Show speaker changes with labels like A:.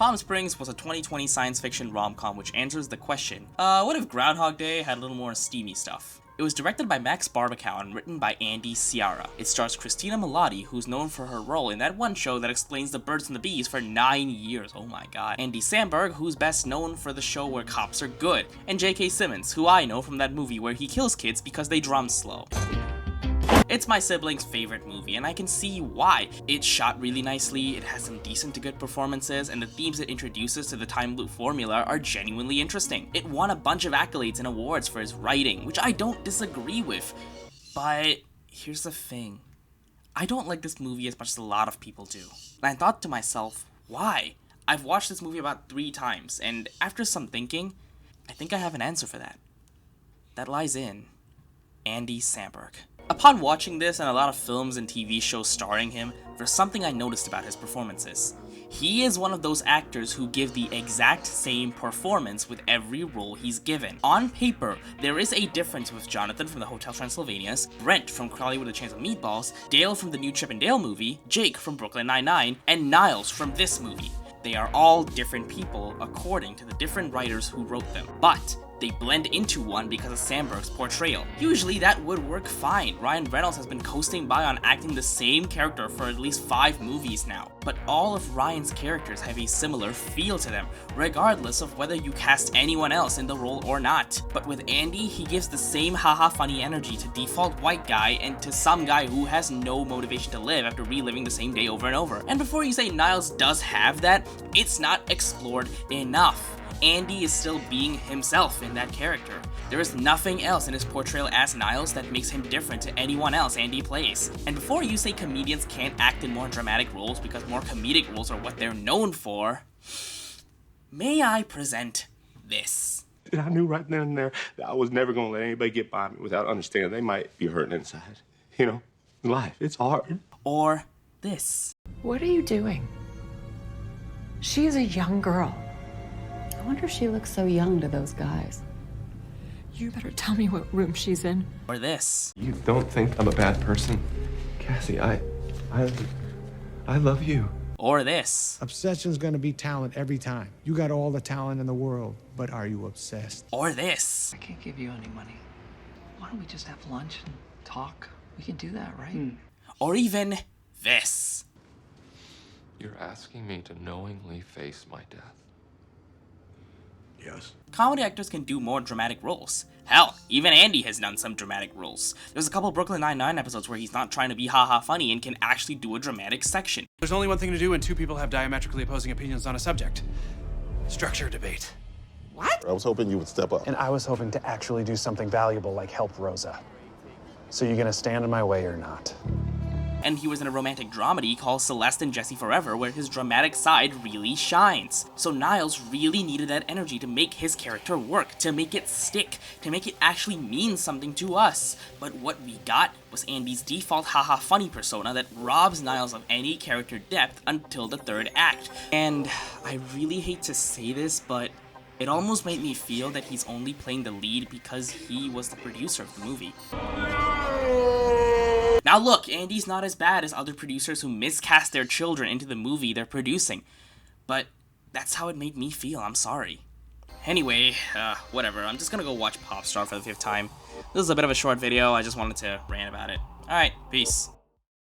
A: Palm Springs was a 2020 science fiction rom-com which answers the question, what if Groundhog Day had a little more steamy stuff? It was directed by Max Barbacow and written by Andy Ciara. It stars Christina Milioti, who's known for her role in that one show that explains the birds and the bees for 9 years, oh my god. Andy Samberg, who's best known for the show where cops are good. And J.K. Simmons, who I know from that movie where he kills kids because they drum slow. It's my sibling's favorite movie, and I can see why. It's shot really nicely, it has some decent to good performances, and the themes it introduces to the time loop formula are genuinely interesting. It won a bunch of accolades and awards for its writing, which I don't disagree with. But here's the thing. I don't like this movie as much as a lot of people do. And I thought to myself, why? I've watched this movie about 3 times, and after some thinking, I think I have an answer for that. That lies in Andy Samberg. Upon watching this and a lot of films and TV shows starring him, there's something I noticed about his performances. He is one of those actors who give the exact same performance with every role he's given. On paper, there is a difference with Jonathan from the Hotel Transylvanias, Brent from Crawley with a Chance of Meatballs, Dale from the new Chip and Dale movie, Jake from Brooklyn Nine-Nine, and Niles from this movie. They are all different people according to the different writers who wrote them, but they blend into one because of Samberg's portrayal. Usually that would work fine. Ryan Reynolds has been coasting by on acting the same character for at least 5 movies now, but all of Ryan's characters have a similar feel to them, regardless of whether you cast anyone else in the role or not. But with Andy, he gives the same haha funny energy to default white guy and to some guy who has no motivation to live after reliving the same day over and over. And before you say Niles does have that, it's not explored enough. Andy is still being himself in that character. There is nothing else in his portrayal as Niles that makes him different to anyone else Andy plays. And before you say comedians can't act in more dramatic roles because more comedic roles are what they're known for, may I present this.
B: I knew right then and there that I was never gonna let anybody get by me without understanding they might be hurting inside. You know, life, it's hard.
A: Or this.
C: What are you doing? She is a young girl.
D: I wonder if she looks so young to those guys.
C: You better tell me what room she's in.
A: Or this.
B: You don't think I'm a bad person? Cassie, I love you.
A: Or this.
E: Obsession's gonna be talent every time. You got all the talent in the world, but are you obsessed?
A: Or this.
F: I can't give you any money. Why don't we just have lunch and talk? We can do that, right?
A: Or even this.
G: You're asking me to knowingly face my death.
B: Yes.
A: Comedy actors can do more dramatic roles. Hell, even Andy has done some dramatic roles. There's a couple Brooklyn Nine-Nine episodes where he's not trying to be haha funny and can actually do a dramatic section.
H: There's only one thing to do when 2 people have diametrically opposing opinions on a subject. Structure debate.
C: What?
I: I was hoping you would step up.
J: And I was hoping to actually do something valuable like help Rosa. So you gonna stand in my way or not?
A: And he was in a romantic dramedy called Celeste and Jesse Forever where his dramatic side really shines. So Niles really needed that energy to make his character work, to make it stick, to make it actually mean something to us. But what we got was Andy's default haha funny persona that robs Niles of any character depth until the 3rd act. And I really hate to say this, but it almost made me feel that he's only playing the lead because he was the producer of the movie. Now look, Andy's not as bad as other producers who miscast their children into the movie they're producing, but that's how it made me feel, I'm sorry. Anyway, whatever, I'm just gonna go watch Popstar for the 5th time. This is a bit of a short video, I just wanted to rant about it. Alright, peace.